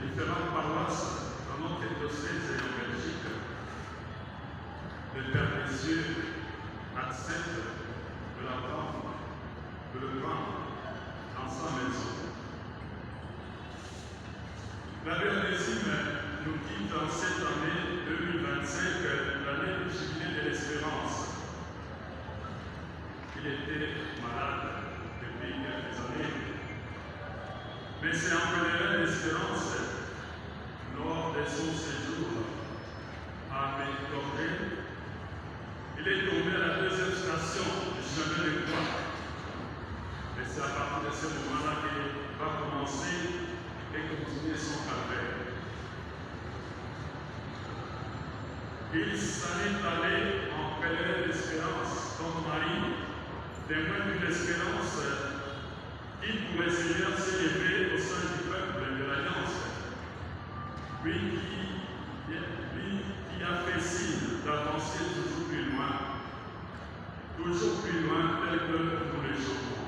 différentes paroisses dans notre diocèse et en Belgique, le Père des cieux accepte de le prendre dans sa maison. L'abbé Onésime nous quitte en cette année 2025, l'année du jubilé de l'espérance. Il était malade depuis quelques années, mais c'est en pèlerin d'espérance lors de son séjour à Méditerranée. Il est tombé à la deuxième station du chemin de croix. Et c'est à partir de ce moment-là qu'il va commencer et continuer son calvaire. Il s'en est allé en pèlerin d'espérance, comme Marie, témoin d'une espérance qui pour le Seigneur s'élever au sein du peuple de l'Alliance. Lui qui a fait signe d'avancer toujours plus loin, tel que nous le jouons.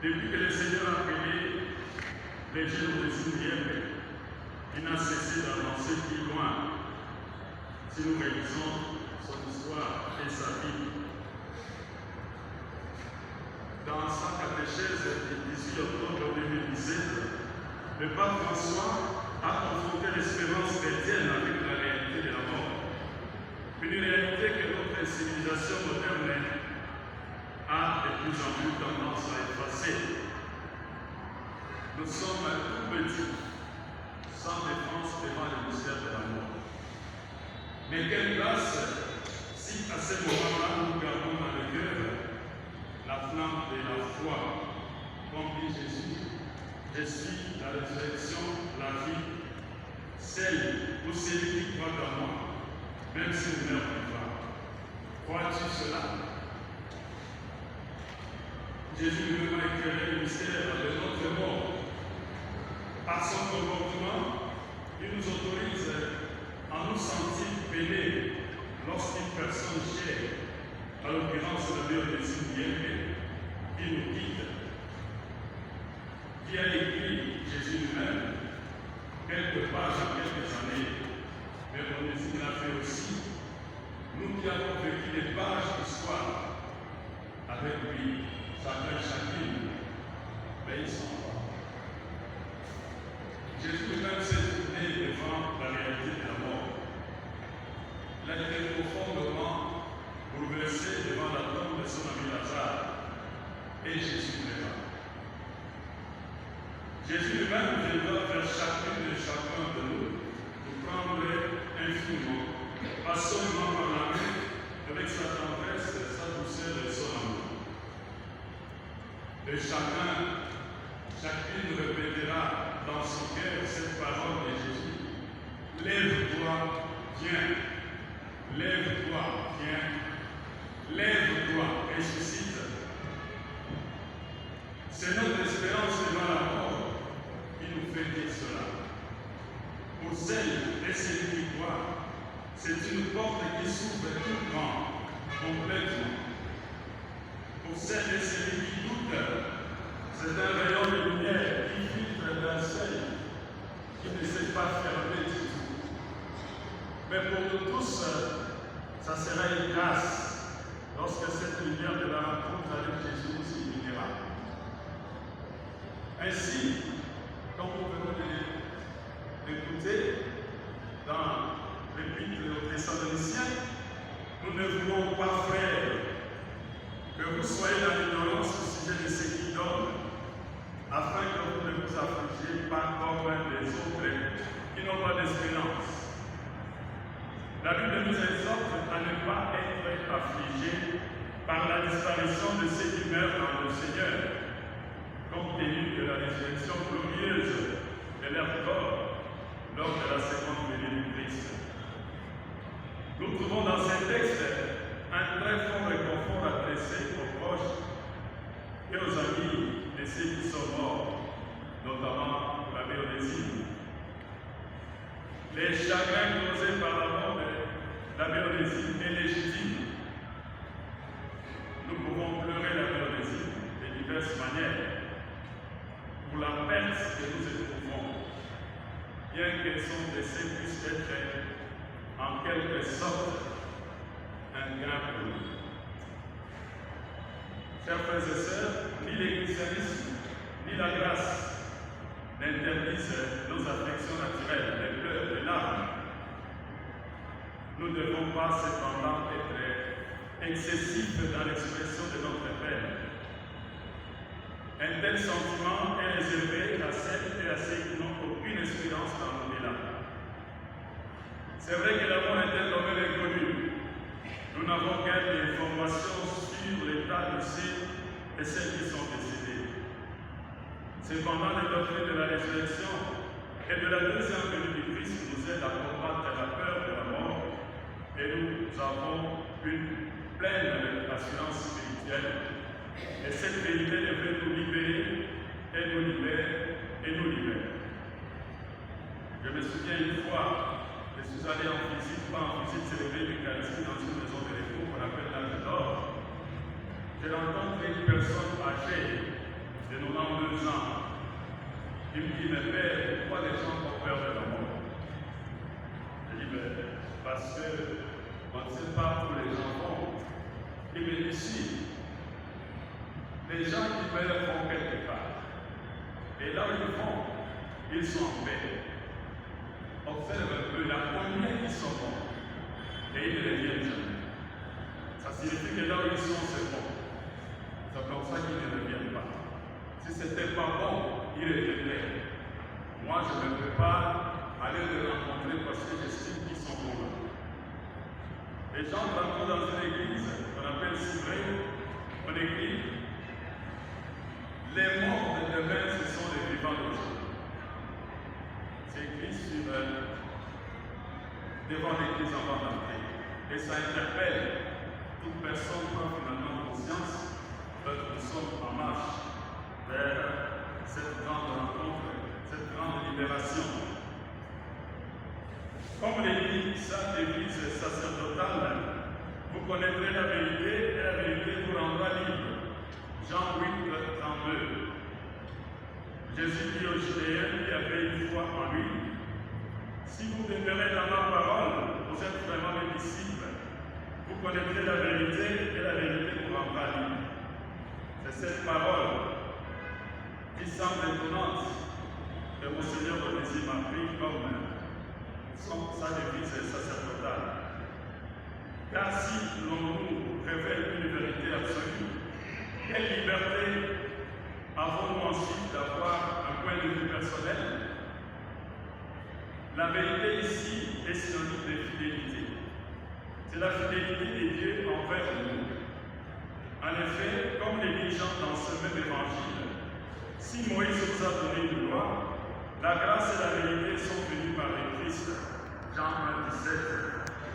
Depuis que le Seigneur a appelé les jeunes de Sinième, il n'a cessé d'avancer plus loin. Si nous révisons son histoire et sa vie, dans sa catéchèse du 18 octobre 2017, le pape François a confronté l'espérance chrétienne avec la réalité de la mort. Une réalité que notre civilisation moderne a de plus en plus tendance à effacer. Nous sommes tout petits, sans défense devant le mystère de la mort. Mais quelle place si à ce moment-là nous gardons dans le cœur la flamme de la foi, comme dit Jésus, je suis la résurrection, la vie, celle ou celui qui croit en moi, même s'il meurt pas. Crois-tu cela? Jésus lui-même a éclairé le mystère de notre mort. Par son comportement, il nous autorise à nous sentir peinés lorsqu'une personne chère, à l'occurrence la mère de Sinième, qui nous quitte, qui a écrit Jésus lui-même quelques pages en quelques années, mais Onésime l'a fait aussi. Nous qui avons vécu des pages d'histoire avec lui, chacune, mais il s'en va. Jésus lui-même s'est tourné devant la réalité de la mort. Il a été profondément bouleversé devant la tombe de son ami Lazare, et Jésus présent. Jésus lui-même viendra vers chacun de nous pour prendre infiniment, pas seulement par la main, avec sa tendresse, sa douceur et son amour. Et chacune répétera dans son cœur cette parole de Jésus. Lève-toi, viens. Lève-toi, viens. Lève-toi, ressuscite. C'est notre espérance devant la mort qui nous fait dire cela. Pour celles et celui qui croient, c'est une porte qui s'ouvre tout grand, complètement. Pour celles et celui qui doutent, c'est un rayon de lumière qui filtre d'un seuil qui ne s'est pas fermé du tout. Mais pour nous tous, ça sera une grâce lorsque cette lumière de la rencontre avec Jésus s'illuminera. Ainsi, comme vous venez d'écouter dans l'Épître aux Thessaloniciens, nous ne voulons pas, frères, que vous soyez dans l'ignorance au sujet de ce qui donne, afin que vous ne vous affligiez pas comme les autres qui n'ont pas d'espérance. La Bible nous exhorte à ne pas être affligés par la disparition de ceux qui meurent dans le Seigneur, compte tenu de la résurrection glorieuse de leur corps lors de la seconde venue du Christ. Nous trouvons dans ces textes un très fort réconfort adressé aux proches et aux amis de ceux qui sont morts, notamment l'abbé Onésime. Les chagrins causés par la mort de l'abbé Onésime est légitime. Nous pouvons pleurer l'abbé Onésime de diverses manières. pour la perte que nous éprouvons, bien que son décès puisse être en quelque sorte un gain pour nous. Chers frères et sœurs, ni le christianisme, ni la grâce n'interdisent nos affections naturelles, les pleurs, les larmes. Nous ne devons pas cependant être excessifs dans l'expression de notre peine. Un tel sentiment est réservé à celles et à ceux qui n'ont aucune espérance dans l'au-delà. C'est vrai que l'amour est un domaine inconnu. Nous n'avons qu'un d'informations sur l'état de ceux et celles qui sont décédés. Cependant, les doctrines de la résurrection et de la deuxième venue du Christ nous aident à combattre la peur de la mort et nous avons une pleine assurance spirituelle. Et cette vérité devrait nous libérer et nous libère et nous libère. Je me souviens une fois, je suis allé en visite, pas en visite, célébrer l'Eucharistie dans une maison de repos qu'on appelle l'âge d'or. J'ai rencontré une personne âgée de 92 ans qui me dit, mais père, pourquoi les gens ont peur de la mort? Je dis, mais parce qu'on ne sait pas où les gens vont. Il me dit, si, les gens qui meurent vont quelque part. Et là où ils vont, ils sont en paix. Observe un peu la poignée qui sont bons. Et ils ne reviennent jamais. Ça signifie que là où ils sont, c'est bon. C'est comme ça qu'ils ne reviennent pas. Si ce n'était pas bon, ils reviendraient. Moi, je ne peux pas aller les rencontrer parce que j'estime qu'ils sont bons là. Les gens rencontrent dans une église qu'on appelle Sivré, on écrit les morts de demain, ce sont les vivants d'aujourd'hui. C'est écrit sur devant l'église avant d'entrer. Et ça interpelle toute personne qui a finalement conscience que nous sommes en marche vers cette grande rencontre, cette grande libération. Comme l'église, ça, l'église sacerdotale, vous connaîtrez la vérité et la vérité vous rendra libre. Jean 8, 32. Jésus dit aux Judéens qui avaient une foi en lui, si vous demeurez dans ma parole, vous êtes vraiment mes disciples. Vous connaîtrez la vérité et la vérité vous rendra libre. C'est cette parole qui semble étonnante que mon Seigneur le Messie m'a pris comme sa devise sacerdotale. Car si l'on nous révèle une vérité absolue, quelle liberté avons-nous ensuite d'avoir un point de vue personnel? La vérité ici est synonyme de fidélité. C'est la fidélité de Dieu envers nous. En effet, comme les dit Jean dans ce même évangile, si Moïse nous a donné une loi, la grâce et la vérité sont venues par le Christ. Jean 1, 17.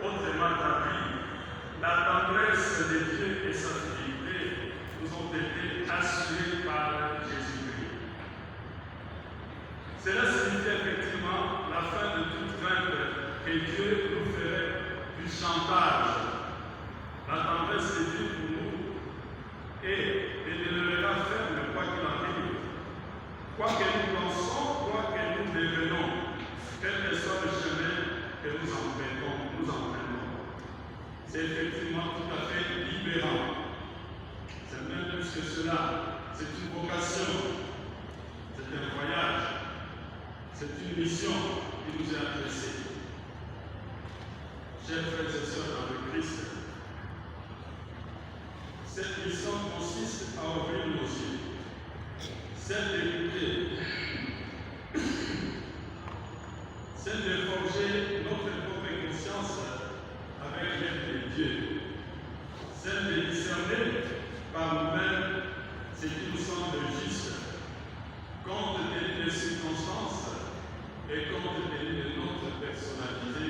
Autrement dit, la tendresse de Dieu et sa fidélité nous ont été assurés par Jésus-Christ. Cela signifie effectivement la fin de toute crainte que Dieu nous ferait du chantage. La tendresse de Dieu pour nous et demeurera ferme quoi qu'il arrive. Quoi que nous pensons, quoi que nous devenons, quel que soit le chemin que nous empruntons. C'est effectivement tout à fait libérant. C'est même plus que cela. C'est une vocation. C'est un voyage. C'est une mission qui nous est adressée. Chers frères et sœurs dans le Christ, cette mission consiste à ouvrir nos yeux, celle d'écouter, celle de forger notre propre conscience avec l'aide de Dieu, celle de discerner par nous-mêmes ce qui nous semble juste, compte tenu des circonstances et compte tenu de notre personnalité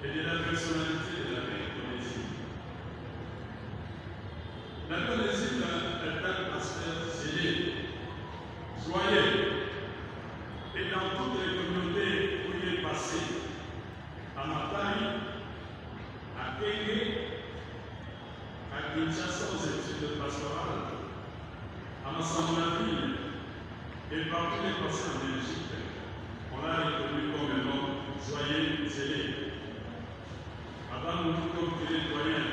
et de la personnalité de la Méconésie. La Méconésie est un pasteur scellé, joyeux, et dans toutes les communautés où il est passé, à Matari, à Kenge, à Kinshasa aux études pastorales, à Massamoulaville, Et parmi les passés en Belgique, on l'a reconnu comme un homme joyeux, zélé. Avant nous, comme doyen,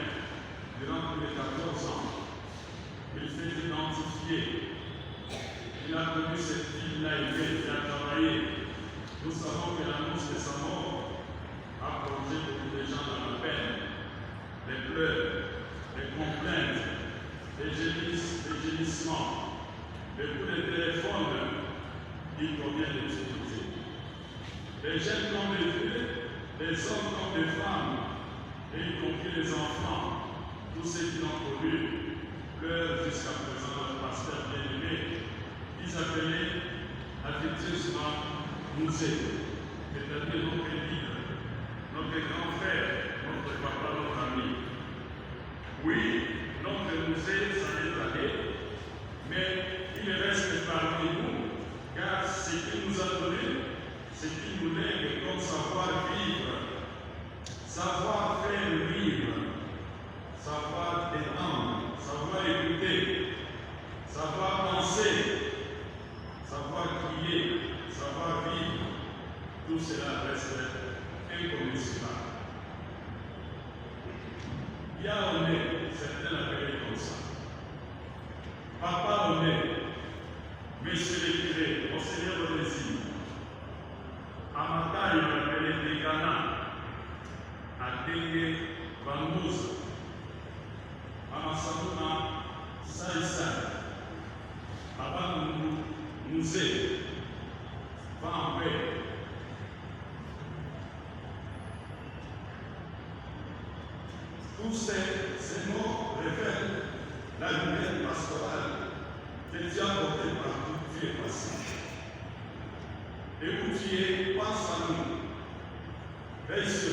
durant plus de 14 ans, il s'est identifié. Il a connu cette vie-là élevée, il a travaillé. Nous savons que l'annonce de sa mort a plongé beaucoup de gens dans la peine, les pleurs, les complaintes, les gémissements, les coups de téléphone qu'il convient d'utiliser. Les jeunes comme les vieux, les hommes comme les femmes, et y compris les enfants, tous ceux qui l'ont connu, pleurent jusqu'à présent leur pasteur bien-aimé, qu'ils appelaient affectueusement Mouzé, c'est-à-dire notre guide, notre grand frère, notre papa, notre ami. Oui, notre Mouzé s'en est allé, mais il reste parmi nous, car ce qu'il nous a donné, ce qu'il nous lègue comme savoir-vivre, savoir-faire vivre, savoir détendre, savoir écouter, savoir penser, savoir crier, savoir vivre, tout cela reste incommensurable. Il y a Honé, certains l'appellent comme ça. Papa Honé, Monsieur le curé, Monseigneur Onésime. Amata, il l'appelait Degana. Adenge Bangouza. Amasamuna Saïsa. Papa Mouzé. Va en paix. Tous ces mots révèlent la lumière pastorale que Dieu a portée partout où tu es passé. Et où tu es, pense à nous. Veille sur